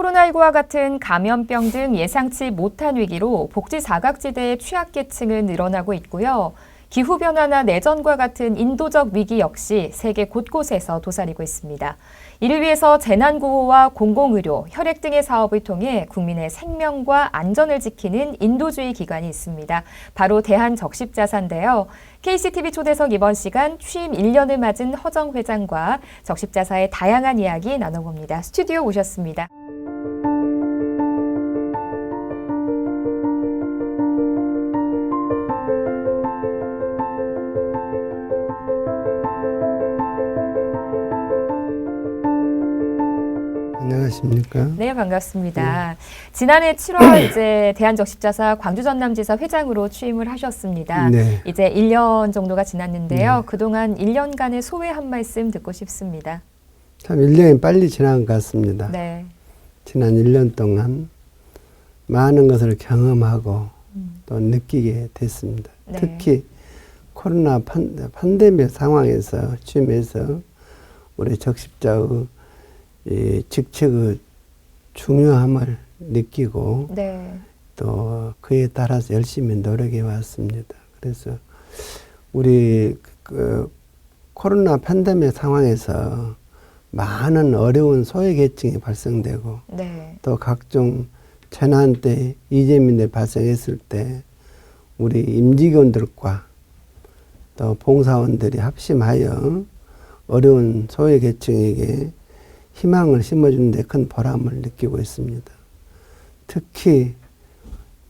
코로나19와 같은 감염병 등 예상치 못한 위기로 복지 사각지대의 취약계층은 늘어나고 있고요. 기후변화나 내전과 같은 인도적 위기 역시 세계 곳곳에서 도사리고 있습니다. 이를 위해서 재난구호와 공공의료, 혈액 등의 사업을 통해 국민의 생명과 안전을 지키는 인도주의 기관이 있습니다. 바로 대한적십자사인데요. KCTV 초대석 이번 시간 취임 1년을 맞은 허정 회장과 적십자사의 다양한 이야기 나눠봅니다. 스튜디오 오셨습니다. 안녕하십니까? 네, 반갑습니다. 지난해 7월 이제 대한적십자사 광주전남지사 회장으로 취임을 하셨습니다. 네. 이제 1년 정도가 지났는데요. 그동안 1년간의 소회 한 말씀 듣고 싶습니다. 참 1년이 빨리 지난 것 같습니다. 네. 지난 1년 동안 많은 것을 경험하고 또 느끼게 됐습니다. 네. 특히 코로나 팬데믹 상황에서 취임해서 우리 적십자의 이 직책의 중요함을 느끼고 네. 또 그에 따라서 열심히 노력해 왔습니다. 그래서 우리 코로나 팬데믹 상황에서 많은 어려운 소외계층이 발생되고 네. 또 각종 재난 때 이재민이 발생했을 때 우리 임직원들과 또 봉사원들이 합심하여 어려운 소외계층에게 희망을 심어주는 데 큰 보람을 느끼고 있습니다. 특히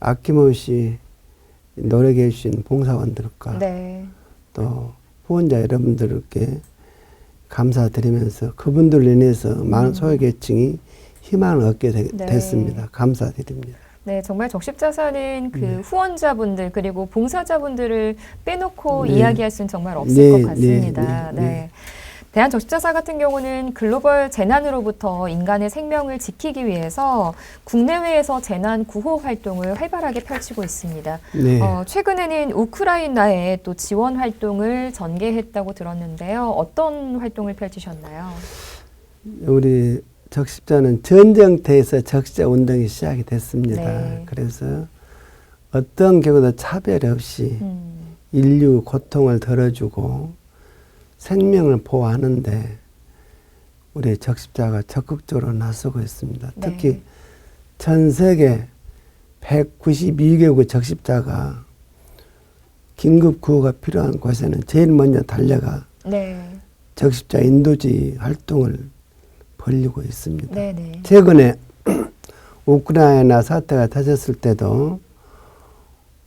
아낌없이 노력해 주신 봉사원들과 네. 또 후원자 여러분들께 감사드리면서 그분들로 인해서 많은 소외계층이 희망을 얻게 됐습니다. 감사드립니다. 네, 정말 적십자사는 그 후원자분들 그리고 봉사자분들을 빼놓고 네. 이야기할 수는 정말 없을 네, 것 같습니다. 네, 네. 대한적십자사 같은 경우는 글로벌 재난으로부터 인간의 생명을 지키기 위해서 국내외에서 재난 구호 활동을 활발하게 펼치고 있습니다. 네. 최근에는 우크라이나에 또 지원 활동을 전개했다고 들었는데요. 어떤 활동을 펼치셨나요? 우리 적십자는 전쟁터에서 적십자 운동이 시작이 됐습니다. 네. 그래서 어떤 경우도 차별 없이 인류 고통을 덜어주고 생명을 보호하는데 우리 적십자가 적극적으로 나서고 있습니다. 네. 특히 전 세계 192개국의 적십자가 긴급 구호가 필요한 곳에는 제일 먼저 달려가 네. 적십자 인도주의 활동을 벌이고 있습니다. 네네. 최근에 우크라이나 사태가 터졌을 때도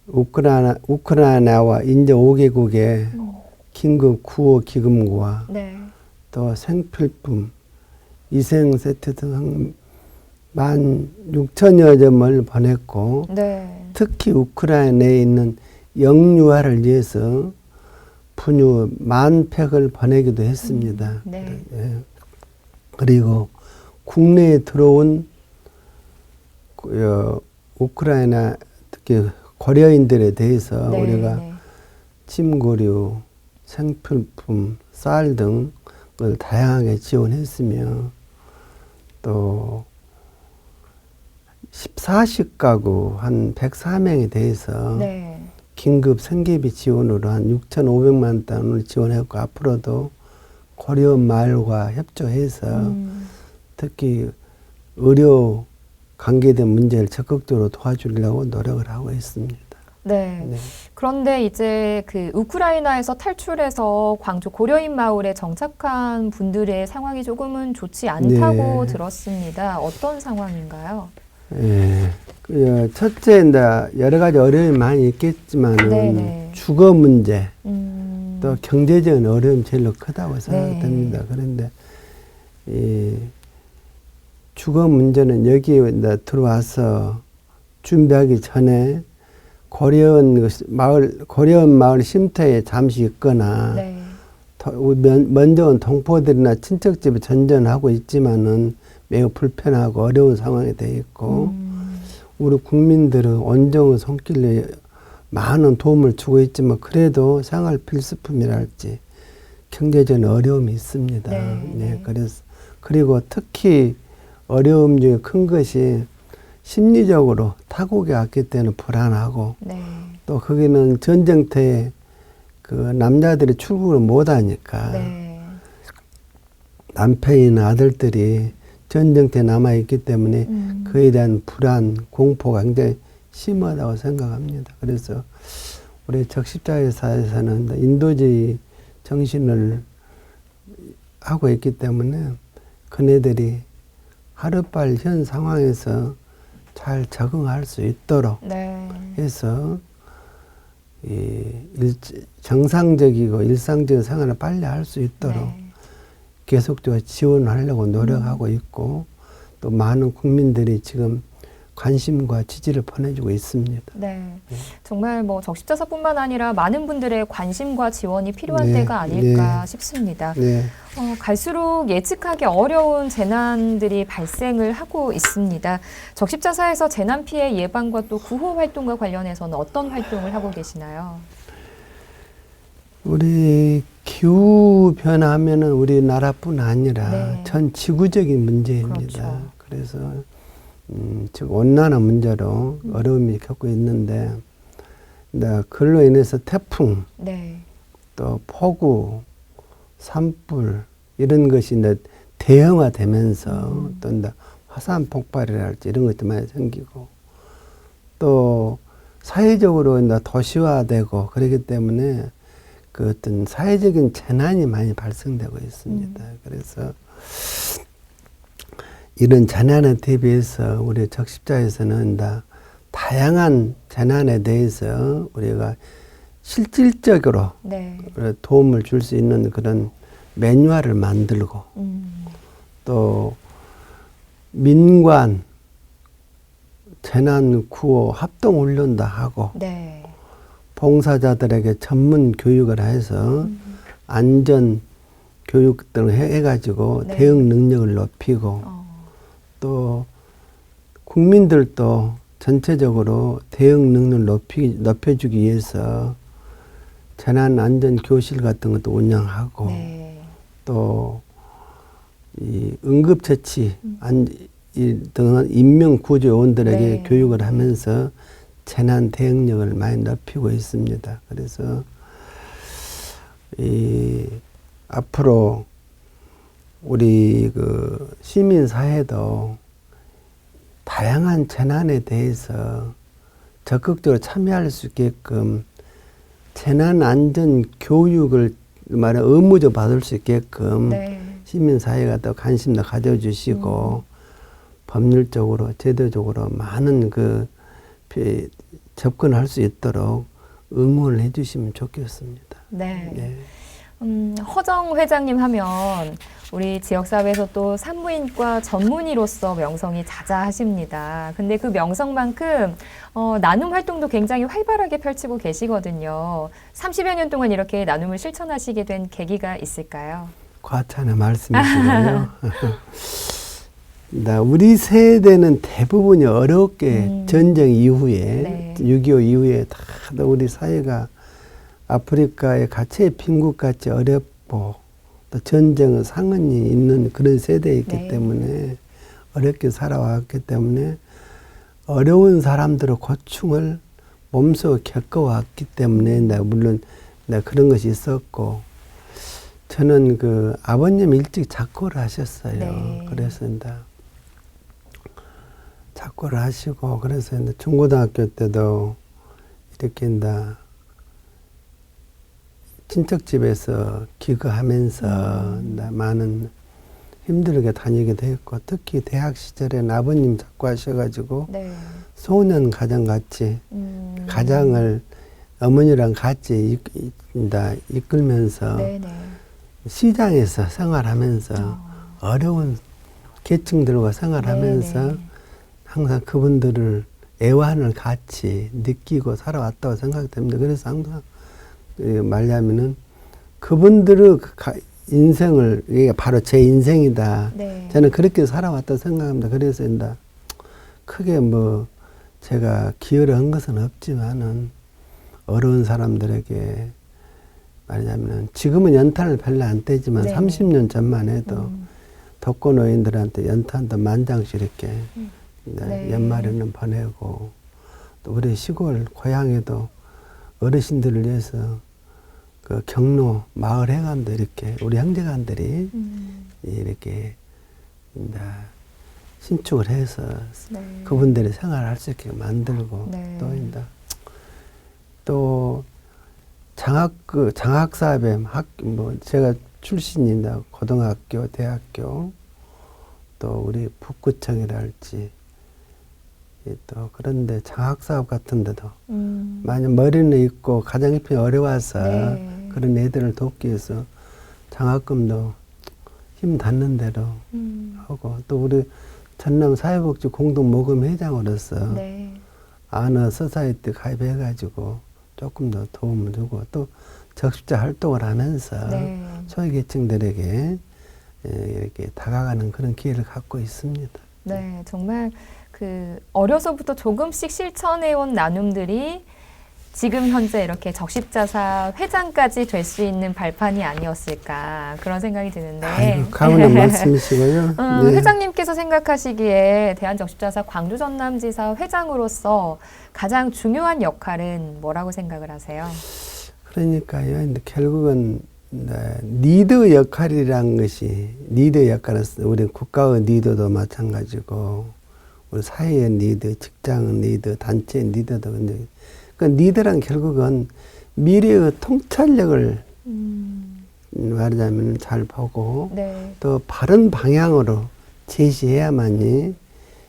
우크라이나와 인도 5개국의 긴급 구호 기금과 네. 또 생필품, 위생 세트 등 16,000여 점을 보냈고 네. 특히 우크라이나에 있는 영유아를 위해서 분유 10,000팩을 보내기도 했습니다. 네. 예. 그리고 국내에 들어온 우크라이나 특히 고려인들에 대해서 네. 우리가 네. 침구류, 생필품, 쌀 등을 다양하게 지원했으며 또 14식 가구 한 104명에 대해서 네. 긴급 생계비 지원으로 한 6,500만 원을 지원했고 앞으로도 고려운 마을과 협조해서 특히 의료 관계된 문제를 적극적으로 도와주려고 노력을 하고 있습니다. 네. 네. 그런데 이제 그 우크라이나에서 탈출해서 광주 고려인 마을에 정착한 분들의 상황이 조금은 좋지 않다고 네. 들었습니다. 어떤 상황인가요? 예. 첫째, 여러 가지 어려움이 많이 있겠지만은 네네. 주거 문제, 또 음, 경제적인 어려움이 제일 크다고 생각됩니다. 그런데 이 주거 문제는 여기에 들어와서 준비하기 전에 고려운 마을 쉼터에 잠시 있거나 네. 먼저 온 동포들이나 친척집에 전전하고 있지만은 매우 불편하고 어려운 상황이 되어 있고 우리 국민들은 온정의 손길에 많은 도움을 주고 있지만 그래도 생활 필수품이랄지 경제적인 어려움이 있습니다. 네. 그래서 그리고 특히 어려움 중에 큰 것이 심리적으로 타국에 왔기 때문에 불안하고 네. 또 거기는 전쟁터에 그 남자들이 출국을 못 하니까 네. 남편이나 아들들이 전쟁터에 남아 있기 때문에 그에 대한 불안, 공포가 굉장히 심하다고 생각합니다. 그래서 우리 적십자회사에서는 인도주의 정신을 하고 있기 때문에 그네들이 하루빨리 현 상황에서 잘 적응할 수 있도록 네. 해서 정상적이고 일상적인 생활을 빨리 할 수 있도록 네. 계속적으로 지원하려고 노력하고 있고 또 많은 국민들이 지금 관심과 지지를 보내주고 있습니다. 네. 정말 뭐 적십자사뿐만 아니라 많은 분들의 관심과 지원이 필요한 네. 때가 아닐까 네. 싶습니다. 네. 갈수록 예측하기 어려운 재난들이 발생을 하고 있습니다. 적십자사에서 재난 피해 예방과 또 구호 활동과 관련해서는 어떤 활동을 하고 계시나요? 우리 기후 변화하면은 우리나라뿐 아니라 네. 전 지구적인 문제입니다. 그렇죠. 그래서 지금 온난화 문제로 어려움이 겪고 있는데, 그걸로 인해서 태풍, 네. 또 폭우, 산불 이런 것이 이제 대형화되면서 또 이제 화산 폭발이랄지 이런 것도 많이 생기고 또 사회적으로 이제 도시화되고 그렇기 때문에 그 어떤 사회적인 재난이 많이 발생되고 있습니다. 그래서 이런 재난에 대비해서 우리 적십자에서는 다 다양한 재난에 대해서 우리가 실질적으로 네. 도움을 줄 수 있는 그런 매뉴얼을 만들고 또 민관 재난 구호 합동 훈련도 하고 네. 봉사자들에게 전문 교육을 해서 안전 교육 등을 해가지고 네. 대응 능력을 높이고 또 국민들도 전체적으로 대응 능력을 높여주기 위해서 재난안전교실 같은 것도 운영하고 네. 또 이 응급처치 등은 인명구조요원들에게 네. 교육을 하면서 재난 대응력을 많이 높이고 있습니다. 그래서 앞으로 우리 그 시민 사회도 다양한 재난에 대해서 적극적으로 참여할 수 있게끔 재난 안전 교육을 말해 의무적으로 받을 수 있게끔 네. 시민 사회가 더 관심도 가져주시고 법률적으로 제도적으로 많은 그 접근할 수 있도록 응원을 해주시면 좋겠습니다. 네. 네. 허정 회장님 하면 우리 지역사회에서 또 산부인과 전문의로서 명성이 자자하십니다. 근데 그 명성만큼 나눔 활동도 굉장히 활발하게 펼치고 계시거든요. 30여 년 동안 이렇게 나눔을 실천하시게 된 계기가 있을까요? 과찬의 말씀이시고요. 우리 세대는 대부분이 어렵게 전쟁 이후에 네. 6.25 이후에 다 우리 사회가 아프리카의 가치의 빈국같이 어렵고 또 전쟁은 상흔이 있는 그런 세대이기 네. 때문에 어렵게 살아왔기 때문에 어려운 사람들의 고충을 몸소 겪어왔기 때문에 물론 그런 것이 있었고 저는 그 아버님 일찍 작고를 하셨어요. 네. 그래서 작고를 하시고 그래서 중고등학교 때도 이렇게 친척집에서 기거하면서 많은 힘들게 다니기도 했고 특히 대학 시절에는 아버님 작고하셔가지고 네. 소년 가정같이 가장을 어머니랑 같이 이끌면서 네네. 시장에서 생활하면서 어려운 계층들과 생활하면서 네네. 항상 그분들을 애환을 같이 느끼고 살아왔다고 생각됩니다. 그래서 항상 말하면은 그분들의 인생을 이게 바로 제 인생이다. 네. 저는 그렇게 살아왔다고 생각합니다. 그래서 크게 제가 기여를 한 것은 없지만은 어려운 사람들에게 말하자면 지금은 연탄을 별로 안 떼지만 네네. 30년 전만 해도 독거노인들한테 연탄도 만장씩 이렇게 네. 연말에는 보내고 또 우리 시골 고향에도 어르신들을 위해서 그 경로 마을 회관도 이렇게 우리 형제간들이 이렇게 이제 신축을 해서 네. 그분들이 생활할 수 있게 만들고 네. 또 장학 사업에 뭐 제가 출신이나 고등학교, 대학교 또 우리 북구청이랄지 또 그런데 장학 사업 같은 데도 많이 머리는 있고 가정 형편이 어려워서 네. 그런 애들을 돕기 위해서 장학금도 힘 닿는 대로 하고 또 우리 전남 사회복지 공동모금 회장으로서 네. 아너 소사이티 가입해가지고 조금 더 도움을 주고 또 적십자 활동을 하면서 네. 소외계층들에게 이렇게 다가가는 그런 기회를 갖고 있습니다. 네, 정말 그 어려서부터 조금씩 실천해온 나눔들이 지금 현재 이렇게 적십자사 회장까지 될 수 있는 발판이 아니었을까 그런 생각이 드는데 아이고, 가문의 말씀이시고요. 네. 회장님께서 생각하시기에 대한적십자사 광주전남지사 회장으로서 가장 중요한 역할은 뭐라고 생각을 하세요? 그러니까요. 근데 결국은 리더 역할이란 것이 리더 역할은 우리 국가의 리더도 마찬가지고 우리 사회의 리더, 직장의 리더, 단체의 리더도 근데 그 리더란 결국은 미래의 통찰력을 말하자면 잘 보고 네. 또 바른 방향으로 제시해야만이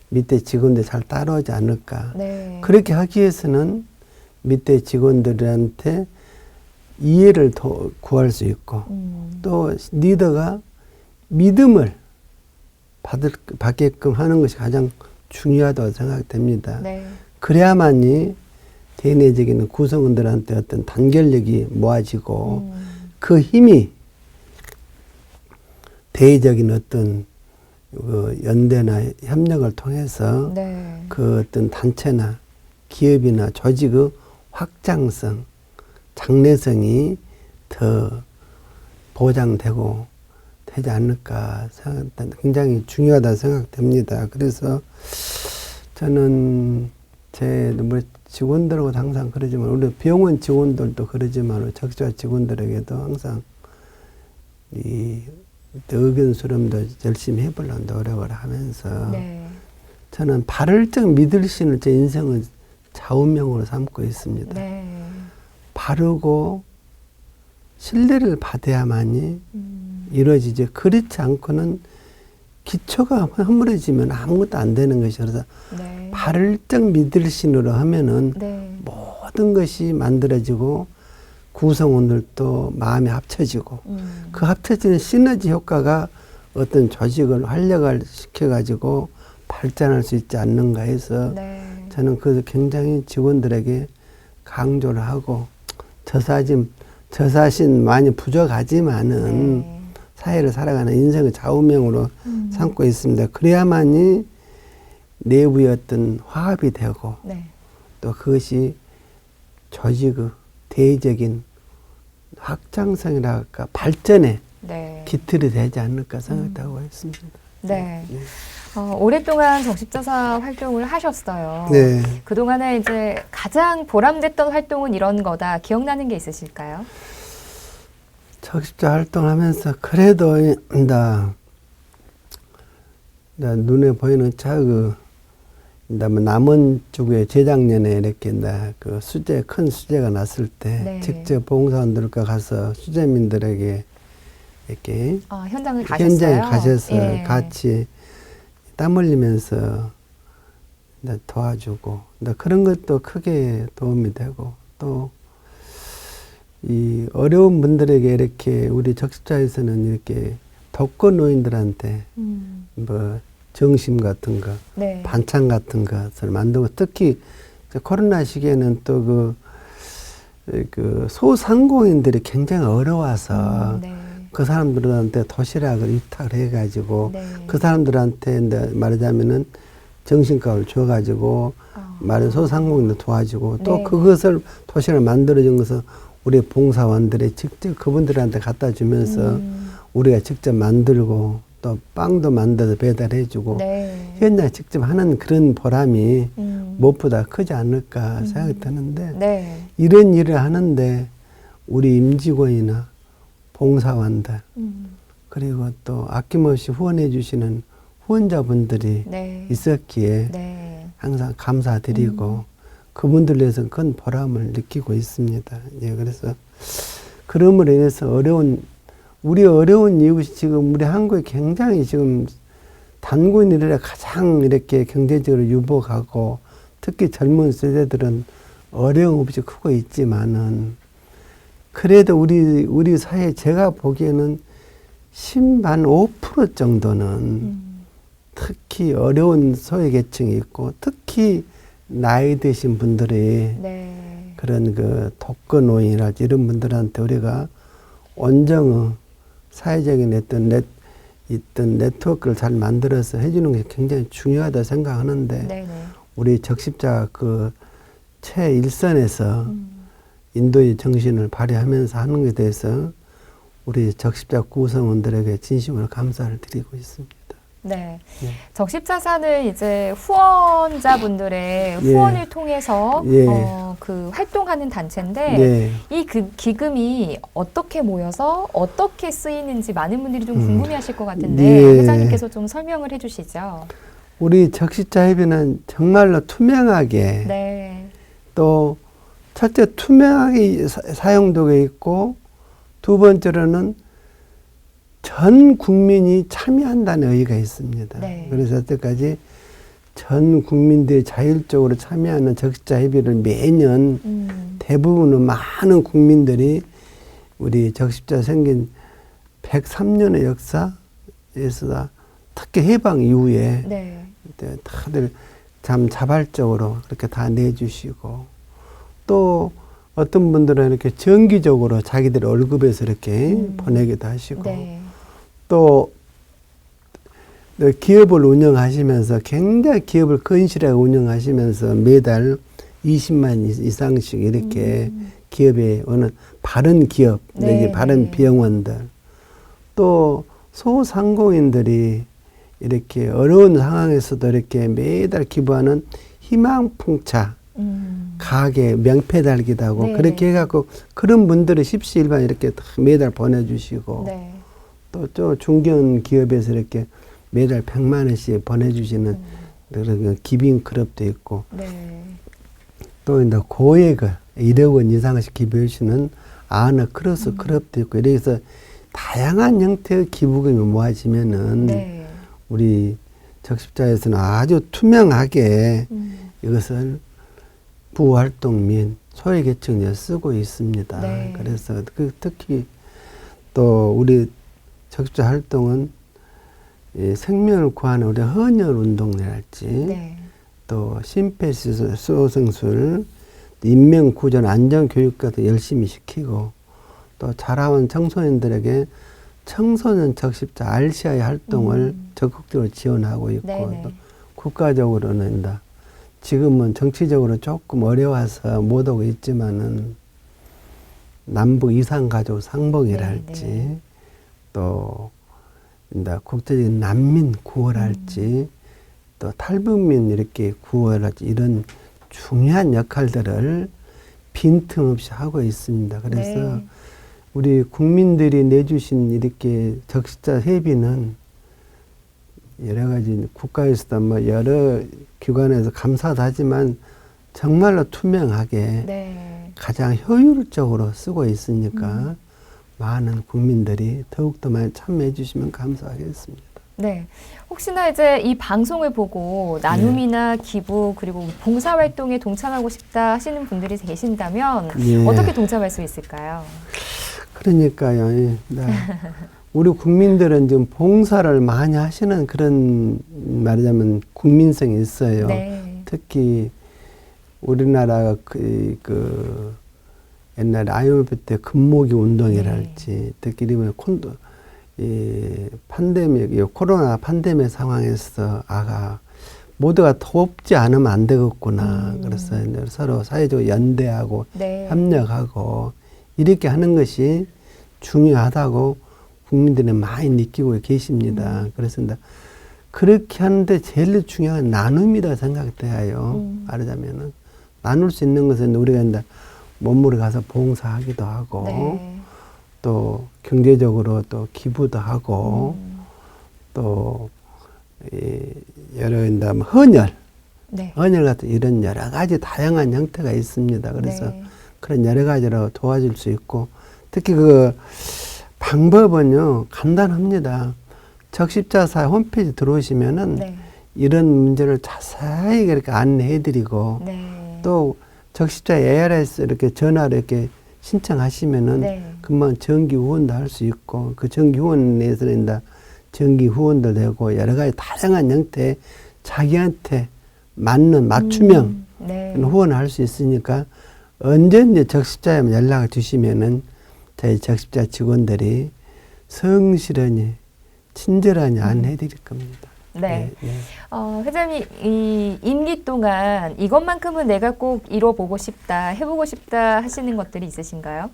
밑에 직원들 잘 따라오지 않을까. 네. 그렇게 하기 위해서는 밑에 직원들한테 이해를 더 구할 수 있고 또 리더가 믿음을 받게끔 하는 것이 가장 중요하다고 생각됩니다. 네. 그래야만이 대내적인 구성원들한테 어떤 단결력이 모아지고 그 힘이 대외적인 어떤 그 연대나 협력을 통해서 네. 그 어떤 단체나 기업이나 조직의 확장성, 장래성이 더 보장되고 되지 않을까 생각합니다. 굉장히 중요하다 생각됩니다. 그래서 저는 제 직원들하고도 항상 그러지만 우리 병원 직원들도 그러지만 적자 직원들에게도 항상 이 의견 수렴도 열심히 해보려고 노력을 하면서 네. 저는 바를적 믿을 신을 제 인생의 좌우명으로 삼고 있습니다. 네. 바르고 신뢰를 받아야만이 이루어지지 그렇지 않고는 기초가 허물어지면 아무것도 안 되는 것이 그래서 네. 바를적 믿을 신으로 하면은 네. 모든 것이 만들어지고 구성원들도 마음이 합쳐지고 그 합쳐지는 시너지 효과가 어떤 조직을 활력을 시켜가지고 발전할 수 있지 않는가 해서 네. 저는 그래서 굉장히 직원들에게 강조를 하고 저사신 많이 부족하지만은 네. 사회를 살아가는 인생의 좌우명으로 삼고 있습니다. 그래야만이 내부의 어떤 화합이 되고 네. 또 그것이 조직의 대외적인 확장성이랄까 발전에 네. 기틀이 되지 않을까 생각하고 있습니다. 네. 오랫동안 적십자사 활동을 하셨어요. 네. 그동안에 이제 가장 보람됐던 활동은 이런 거다. 기억나는 게 있으실까요? 적십자 활동하면서 그래도 나 눈에 보이는 남원 쪽에 재작년에 이렇게 그 큰 수재가 났을 때 네. 직접 봉사원들과 가서 수재민들에게 이렇게 현장을 가셨어요? 현장에 가셔서 예. 같이 땀 흘리면서 도와주고 그런 것도 크게 도움이 되고 또 이 어려운 분들에게 이렇게 우리 적십자에서는 이렇게 독거노인들한테 뭐 정심 같은 거, 네. 반찬 같은 것을 만들고 특히 코로나 시기에는 또 그 소상공인들이 굉장히 어려워서 네. 그 사람들한테 도시락을 위탁을 해가지고 네. 그 사람들한테 말하자면은 정신값을 줘가지고 말은 소상공인들 도와주고 또 네. 그것을 도시락을 만들어준 것을 우리 봉사원들이 직접 그분들한테 갖다 주면서 우리가 직접 만들고 또 빵도 만들어서 배달해주고 네. 현장 직접 하는 그런 보람이 음. 무엇보다 크지 않을까 생각이 드는데 네. 이런 일을 하는데 우리 임직원이나 봉사원들 그리고 또 아낌없이 후원해 주시는 후원자분들이 네. 있었기에 네. 항상 감사드리고 그분들 위해서 큰 보람을 느끼고 있습니다. 예, 그래서 그럼으로 인해서 우리 어려운 이웃이 지금 우리 한국에 굉장히 지금 단군일에 가장 이렇게 경제적으로 유복하고 특히 젊은 세대들은 어려움 없이 크고 있지만은 그래도 우리 사회 제가 보기에는 10한 5% 정도는 특히 어려운 소외계층이 있고 특히 나이 드신 분들이 네. 그런 그 독거노인이랄지 이런 분들한테 우리가 온정의 사회적인 어떤 네트워크를 잘 만들어서 해주는 게 굉장히 중요하다 생각하는데 네네. 우리 적십자 그 최일선에서 인도의 정신을 발휘하면서 하는 것에 대해서 우리 적십자 구성원들에게 진심으로 감사를 드리고 있습니다. 네. 예. 적십자사는 이제 후원자분들의 예. 후원을 통해서 예. 그 활동하는 단체인데 네. 이 기금이 어떻게 모여서 어떻게 쓰이는지 많은 분들이 좀 궁금해하실 것 같은데 예. 회장님께서 좀 설명을 해주시죠. 우리 적십자협의는 정말로 투명하게 네. 또 첫째 투명하게 사용되고 있고 두 번째로는 전 국민이 참여한다는 의의가 있습니다. 네. 그래서 여태까지 전 국민들이 자율적으로 참여하는 적십자협의를 매년 대부분은 많은 국민들이 우리 적십자 생긴 103년의 역사에서 특히 해방 이후에 네. 다들 참 자발적으로 그렇게 다 내주시고 또 어떤 분들은 이렇게 정기적으로 자기들 월급에서 이렇게 보내기도 하시고 네. 또 기업을 운영하시면서 굉장히 기업을 건실하게 운영하시면서 매달 20만 이상씩 이렇게 기업에 오는 바른 기업, 네, 내지 바른 네. 병원들 또 소상공인들이 이렇게 어려운 상황에서도 이렇게 매달 기부하는 희망풍차 가게 명패 달기도 하고 네. 그렇게 해갖고 그런 분들을 십시일반 이렇게 다 매달 보내주시고 네. 또 중견 기업에서 이렇게 매달 100만 원씩 보내주시는 그런 기빙 클럽도 있고 네. 또 이제 고액을 1억 원 이상씩 기부해 주시는 아너 크로스 클럽도 있고 이래서 다양한 형태의 기부금이 모아지면은 네. 우리 적십자에서는 아주 투명하게 이것을 부활동 및 소외계층에 쓰고 있습니다. 네. 그래서 특히 또 우리 적십자 활동은 이 생명을 구하는 우리 헌혈 운동이랄지 네. 또 심폐소생술, 인명구조 안전교육까지 열심히 시키고 또 자라온 청소년들에게 청소년 적십자 RCI 활동을 적극적으로 지원하고 있고 네네. 또 국가적으로는 지금은 정치적으로 조금 어려워서 못 오고 있지만은 남북 이산가족 상봉이랄지 네네. 또 국제적인 난민 구호랄지 또 탈북민 이렇게 구호랄지 이런 중요한 역할들을 빈틈없이 하고 있습니다. 그래서 네. 우리 국민들이 내주신 이렇게 적십자 회비는 여러 가지 국가에서도 뭐 여러 기관에서 감사도 하지만 정말로 투명하게 네. 가장 효율적으로 쓰고 있으니까 많은 국민들이 더욱더 많이 참여해 주시면 감사하겠습니다. 네. 혹시나 이제 이 방송을 보고 나눔이나 기부 그리고 봉사활동에 동참하고 싶다 하시는 분들이 계신다면 예. 어떻게 동참할 수 있을까요? 그러니까요. 네. 우리 국민들은 지금 봉사를 많이 하시는 그런 말하자면 국민성이 있어요. 네. 특히 우리나라 그 옛날에 IMF 때 금모기 운동이랄지 특히 이러면 팬데믹, 코로나 팬데믹 상황에서 모두가 돕지 않으면 안 되겠구나. 그래서 서로 사회적으로 연대하고 네. 협력하고 이렇게 하는 것이 중요하다고 국민들이 많이 느끼고 계십니다. 그래서 그렇게 하는데 제일 중요한 나눔이라 생각돼요. 말하자면은 나눌 수 있는 것은 우리가 이제 몸으로 가서 봉사하기도 하고 네. 또 경제적으로 또 기부도 하고 또 여러 이제 헌혈, 네. 헌혈 같은 이런 여러 가지 다양한 형태가 있습니다. 그래서 네. 그런 여러 가지로 도와줄 수 있고 특히 그 방법은요 간단합니다. 적십자사 홈페이지 들어오시면은 네. 이런 문제를 자세히 이렇게 안내해드리고 네. 또 적십자 ARS 이렇게 전화로 이렇게 신청하시면은 네. 금방 정기 후원도 할 수 있고 그 정기 후원에서는 이제 정기 후원도 되고 여러 가지 다양한 형태 자기한테 맞는 맞춤형 네. 후원을 할 수 있으니까 언제든지 적십자에 연락을 주시면은 저희 적십자 직원들이 성실하니 친절하니 안내해 드릴 겁니다. 네. 네. 회장님, 이 임기 동안 이것만큼은 내가 꼭 이뤄보고 싶다, 해보고 싶다 하시는 것들이 있으신가요?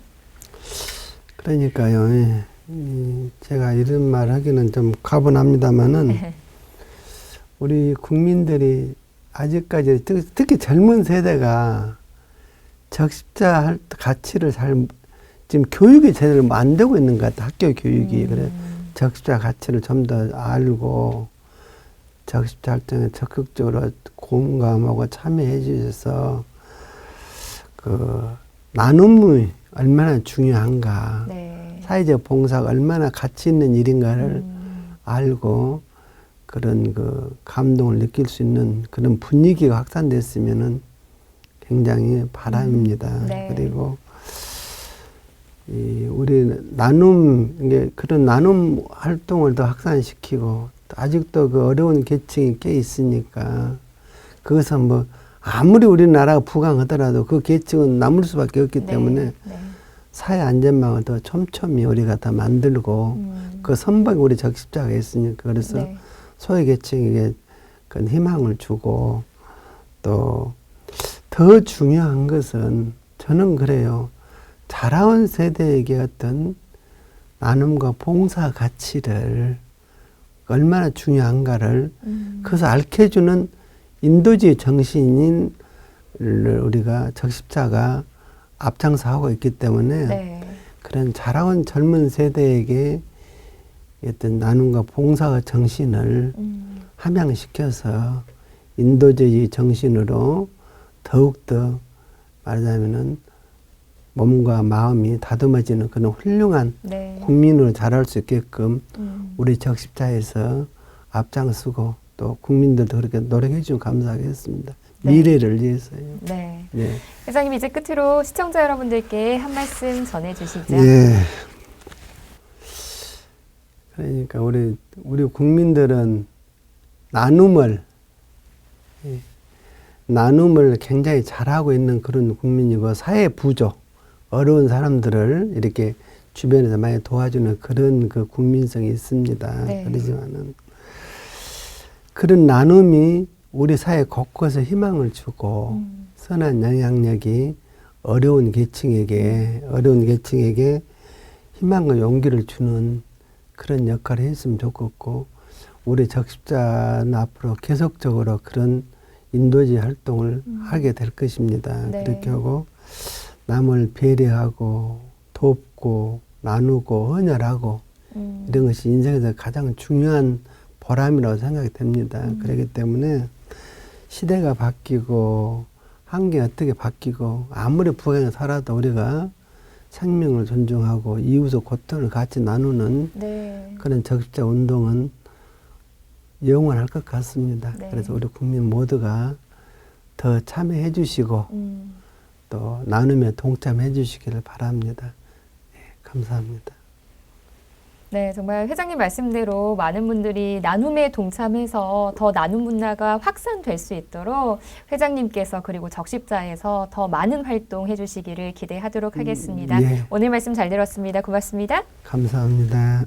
그러니까요. 예. 제가 이런 말 하기는 좀 가분합니다만은 우리 국민들이 아직까지 특히 젊은 세대가 적십자 할 가치를 잘 지금 교육이 제대로 안 되고 있는 것 같아. 학교 교육이. 그래 적십자 가치를 좀 더 알고 적십자 활동에 적극적으로 공감하고 참여해 주셔서 그 나눔이 얼마나 중요한가, 네. 사회적 봉사가 얼마나 가치 있는 일인가를 알고 그런 그 감동을 느낄 수 있는 그런 분위기가 확산됐으면은 굉장히 바람입니다. 네. 그리고 우리 나눔 이게 그런 나눔 활동을 더 확산시키고 아직도 그 어려운 계층이 꽤 있으니까 그것은 뭐 아무리 우리나라가 부강하더라도 그 계층은 남을 수밖에 없기 때문에 네. 사회 안전망을 더 촘촘히 우리가 더 만들고 그 선박에 우리 적십자가 있으니까 그래서 네. 소외 계층에게 그 희망을 주고 또 더 중요한 것은 저는 그래요. 자라온 세대에게 어떤 나눔과 봉사 가치를 얼마나 중요한가를 그것을 알려주는 인도주의 정신인 우리가 적십자가 앞장서 하고 있기 때문에 네. 그런 자라온 젊은 세대에게 어떤 나눔과 봉사의 정신을 함양시켜서 인도주의 정신으로 더욱더 말하자면은 몸과 마음이 다듬어지는 그런 훌륭한 네. 국민으로 자랄 수 있게끔 우리 적십자에서 앞장서고 또 국민들도 그렇게 노력해 주시면 감사하겠습니다. 네. 미래를 위해서요. 네. 네. 회장님 이제 끝으로 시청자 여러분들께 한 말씀 전해주시죠. 예. 그러니까 우리 국민들은 나눔을 굉장히 잘하고 있는 그런 국민이고 사회 부조 어려운 사람들을 이렇게 주변에서 많이 도와주는 그런 그 국민성이 있습니다. 네. 그러지만은 그런 나눔이 우리 사회 곳곳에 희망을 주고 선한 영향력이 어려운 계층에게 희망과 용기를 주는 그런 역할을 했으면 좋겠고 우리 적십자는 앞으로 계속적으로 그런 인도주의 활동을 하게 될 것입니다. 네. 그렇게 하고 남을 배려하고 돕고 나누고 헌혈하고 이런 것이 인생에서 가장 중요한 보람이라고 생각이 됩니다. 그렇기 때문에 시대가 바뀌고 환경이 어떻게 바뀌고 아무리 부강에 살아도 우리가 생명을 존중하고 이웃의 고통을 같이 나누는 네. 그런 적십자 운동은 영원할 것 같습니다. 네. 그래서 우리 국민 모두가 더 참여해 주시고 또 나눔에 동참해 주시기를 바랍니다. 네, 감사합니다. 네, 정말 회장님 말씀대로 많은 분들이 나눔에 동참해서 더 나눔 문화가 확산될 수 있도록 회장님께서 그리고 적십자에서 더 많은 활동해 주시기를 기대하도록 하겠습니다. 예. 오늘 말씀 잘 들었습니다. 고맙습니다. 감사합니다.